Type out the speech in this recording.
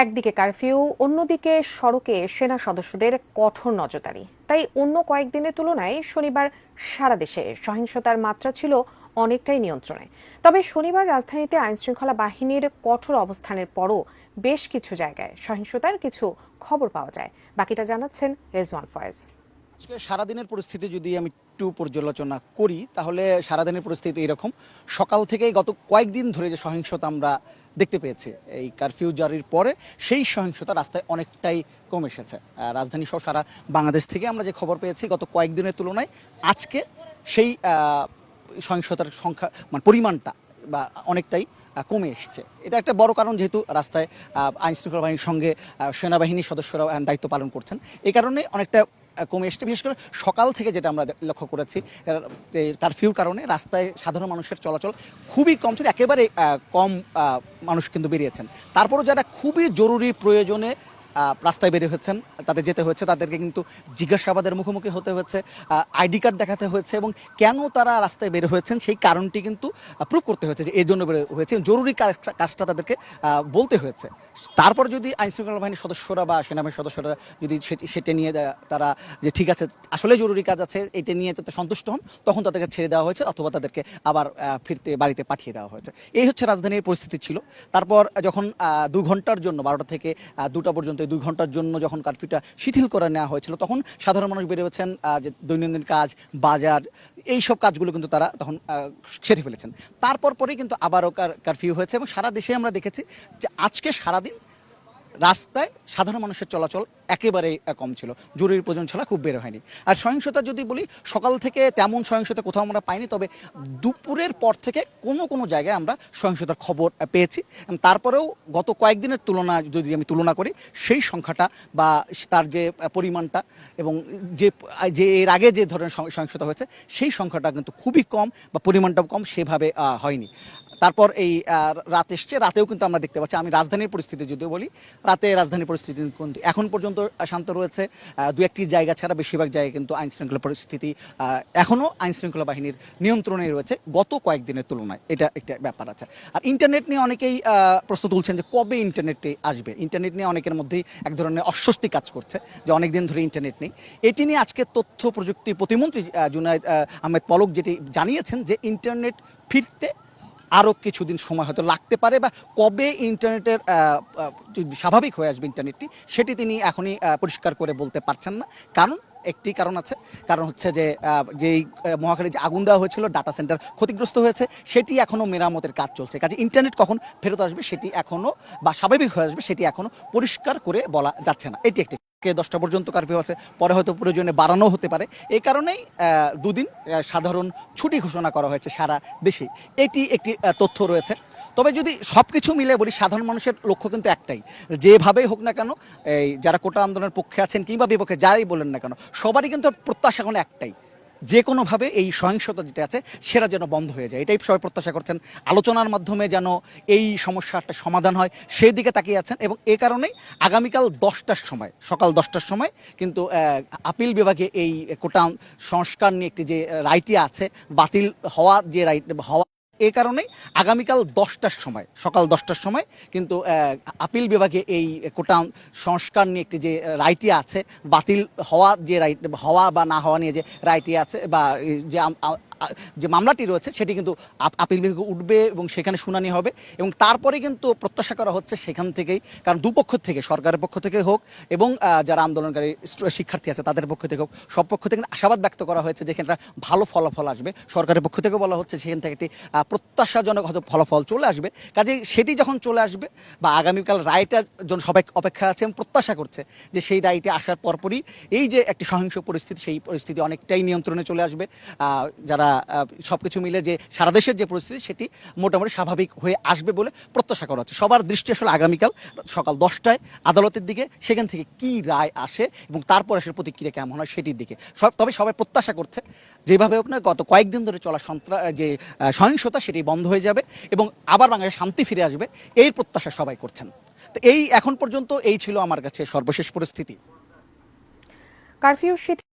একদিকে কারফিউ, অন্যদিকে সড়কে সেনা সদস্যদের কঠোর নজরদারি। তাই অন্য কয়েকদিনের তুলনায় শনিবার সারা দেশে সহিংসতার মাত্রা ছিল অনেকটাই নিয়ন্ত্রণে। তবে শনিবার রাজধানীতে আইনশৃঙ্খলা বাহিনীর কঠোর অবস্থানের পরও বেশ কিছু জায়গায় সহিংসতার কিছু খবর পাওয়া যায়। বাকিটা জানাচ্ছেন রেজওয়ান ফয়েজ। আজকে সারাদিনের পরিস্থিতি যদি আমি একটু পর্যালোচনা করি তাহলে সারাদিনের পরিস্থিতি এরকম। সকাল থেকেই গত কয়েকদিন ধরে যে সহিংসতা আমরা দেখতে পেয়েছি এই কারফিউ জারির পরে, সেই সহিংসতা রাস্তায় অনেকটাই কমে এসেছে। রাজধানী সহ সারা বাংলাদেশ থেকে আমরা যে খবর পেয়েছি গত কয়েকদিনের তুলনায় আজকে সেই সহিংসতার সংখ্যা মানে পরিমাণটা বা অনেকটাই কমে এসছে। এটা একটা বড় কারণ, যেহেতু রাস্তায় আইন শৃঙ্খলা বাহিনীর সঙ্গে সেনাবাহিনীর সদস্যরাও দায়িত্ব পালন করছেন, এই কারণে অনেকটা কমে এসছে। বিশেষ করে সকাল থেকে যেটা আমরা লক্ষ্য করেছি, কারফিউর কারণে রাস্তায় সাধারণ মানুষের চলাচল খুবই কম ছিল, একেবারে কম মানুষ কিন্তু বেরিয়েছেন। তারপরও যারা খুবই জরুরি প্রয়োজনে রাস্তায় বেরিয়ে হয়েছেন, তাদের যেতে হয়েছে, তাদেরকে কিন্তু জিজ্ঞাসাবাদের মুখোমুখি হতে হয়েছে, আইডি কার্ড দেখাতে হয়েছে, এবং কেন তারা রাস্তায় বের হয়েছেন সেই কারণটি কিন্তু প্রুভ করতে হয়েছে যে এই জন্য বের হয়েছে, জরুরি কাজটা তাদেরকে বলতে হয়েছে। তারপর যদি আইনশৃঙ্খলা বাহিনীর সদস্যরা বা সেনাবাহিনীর সদস্যরা যদি সেটা নিয়ে তারা যে ঠিক আছে আসলে জরুরি কাজ আছে এটা নিয়ে যাতে সন্তুষ্ট হন, তখন তাদেরকে ছেড়ে দেওয়া হয়েছে অথবা তাদেরকে আবার ফিরতে বাড়িতে পাঠিয়ে দেওয়া হয়েছে। এই হচ্ছে রাজধানীর পরিস্থিতি ছিল। তারপর যখন 2 ঘন্টার জন্য 12টা থেকে 2টা পর্যন্ত 2 ঘন্টার জন্য যখন কারফিউটা শিথিল করে নেওয়া হয়েছিল, তখন সাধারণ মানুষ বেরিয়েছেন যে দৈনন্দিন কাজ, বাজার, এই সব কাজগুলো কিন্তু তারা তখন সেরে ফেলেছেন। তারপর পরেই কিন্তু আবারও কারফিউ হয়েছে, এবং সারা দেশে আমরা দেখেছি যে আজকে সারাদিন রাস্তায় সাধারণ মানুষের চলাচল একেবারেই কম ছিল, জরুরি প্রয়োজন ছাড়া খুব বের হয়নি। আর সহিংসতা যদি বলি, সকাল থেকে তেমন সহিংসতা কোথাও আমরা পাইনি, তবে দুপুরের পর থেকে কোনো জায়গায় আমরা সহিংসতার খবর পেয়েছি। তারপরেও গত কয়েকদিনের তুলনা যদি আমি তুলনা করি, সেই সংখ্যাটা বা তার যে পরিমাণটা এবং যে যে এর আগে যে ধরনের সহিংসতা হয়েছে সেই সংখ্যাটা কিন্তু খুবই কম বা পরিমাণটাও কম, সেভাবে হয়নি। তারপর এই রাত এসছে, রাতেও কিন্তু আমরা দেখতে পাচ্ছি, আমি রাজধানীর পরিস্থিতি যদিও বলি, রাতে রাজধানীর পরিস্থিতি কিন্তু এখন পর্যন্ত শান্ত রয়েছে। দু একটি জায়গা ছাড়া বেশিরভাগ জায়গায় কিন্তু আইন শৃঙ্খলা পরিস্থিতি এখনও আইন শৃঙ্খলা বাহিনীর নিয়ন্ত্রণে রয়েছে গত কয়েকদিনের তুলনায়, এটা একটা ব্যাপার আছে। আর ইন্টারনেট নিয়ে অনেকেই প্রশ্ন তুলছেন যে কবে ইন্টারনেটে আসবে। ইন্টারনেট নিয়ে অনেকের মধ্যেই এক ধরনের অস্বস্তি কাজ করছে যে অনেকদিন ধরে ইন্টারনেট নেই। এটি নিয়ে আজকে তথ্য প্রযুক্তি প্রতিমন্ত্রী জুনায়েদ আহমেদ পলক যেটি জানিয়েছেন যে ইন্টারনেট ফিরতে আরও কিছুদিন সময় হয়তো লাগতে পারে, বা কবে ইন্টারনেটের স্বাভাবিক হয়ে আসবে ইন্টারনেটটি, সেটি তিনি এখনই পরিষ্কার করে বলতে পারছেন না। কারণ একটি কারণ আছে, কারণ হচ্ছে যে যেই মহাখালী যে আগুন দেওয়া হয়েছিল, ডাটা সেন্টার ক্ষতিগ্রস্ত হয়েছে, সেটি এখনও মেরামতের কাজ চলছে। কাজে ইন্টারনেট কখন ফেরত আসবে সেটি এখনও বা স্বাভাবিক হয়ে আসবে সেটি এখনও পরিষ্কার করে বলা যাচ্ছে না। এটি একটি 10টা পর্যন্ত কারফিউ আছে, পরে হয়তো প্রয়োজনে বাড়ানো হতে পারে। এই কারণেই দুদিন সাধারণ ছুটি ঘোষণা করা হয়েছে সারা দেশে। এটি একটি তথ্য রয়েছে। তবে যদি সব কিছু মিলে বলি, সাধারণ মানুষের লক্ষ্য কিন্তু একটাই, যেভাবেই হোক না কেন, এই যারা কোটা আন্দোলনের পক্ষে আছেন কিংবা বিপক্ষে যাই বলেন না কেন, সবারই কিন্তু প্রত্যাশা এখন একটাই, যে কোনোভাবে এই সহিংসতা যেটা আছে সেটা যেন বন্ধ হয়ে যায়। এটাই সবাই প্রত্যাশা করছেন। আলোচনার মাধ্যমে যেন এই সমস্যাটা সমাধান হয় সেই দিকে তাকিয়ে আছেন, এবং এ কারণেই আগামীকাল 10টার সময়, সকাল 10টার সময় কিন্তু আপিল বিভাগে এই কোটা সংস্কার নিয়ে একটি যে রায়টি আছে, বাতিল হওয়ার যে রাইট হওয়া, এ কারণেই আগামীকাল 10টার সময়, সকাল 10টার সময় কিন্তু আপিল বিভাগে এই কোটা সংস্কার নিয়ে একটি যে রায়টি আছে, বাতিল হওয়ার যে রাইট হওয়া বা না হওয়া নিয়ে যে রায়টি আছে বা যে যে মামলাটি রয়েছে সেটি কিন্তু আপিল বিভাগে উঠবে এবং সেখানে শুনানি হবে। এবং তারপরে কিন্তু প্রত্যাশা করা হচ্ছে সেখান থেকেই, কারণ দুপক্ষ থেকে, সরকারের পক্ষ থেকে হোক এবং যারা আন্দোলনকারী শিক্ষার্থী আছে তাদের পক্ষ থেকে হোক, সব পক্ষ থেকে আশাবাদ ব্যক্ত করা হয়েছে যে এখানে ভালো ফলাফল আসবে। সরকারের পক্ষ থেকে বলা হচ্ছে সেখান থেকে একটি প্রত্যাশাজনক হয়তো ফলাফল চলে আসবে। কাজেই সেটি যখন চলে আসবে বা আগামীকাল রায়টার জন্য সবাই অপেক্ষা আছে এবং প্রত্যাশা করছে যে সেই রায়টি আসার পরপরই এই যে একটি সহিংস পরিস্থিতি, সেই পরিস্থিতি অনেকটাই নিয়ন্ত্রণে চলে আসবে। যারা সবকিছু মিলে যে সারা দেশের যে পরিস্থিতি সেটি মোটামুটি স্বাভাবিক হয়ে আসবে বলে প্রত্যাশা করা হচ্ছে। সবার দৃষ্টি আসলে আগামীকাল সকাল 10টায় আদালতের দিকে, সেখান থেকে কি রায় আসে এবং তারপর আসলে প্রতিক্রিয়া কেমন হয় সেটির দিকে। তবে সবাই প্রত্যাশা করছে যেভাবে হোক না গত কয়েকদিন ধরে চলা যে সহিংসতা সেটি বন্ধ হয়ে যাবে এবং আবার বাংলাদেশে শান্তি ফিরে আসবে, এই প্রত্যাশা সবাই করছেন। তো এই এখন পর্যন্ত এই ছিল আমার কাছে সর্বশেষ পরিস্থিতি। কারফিউ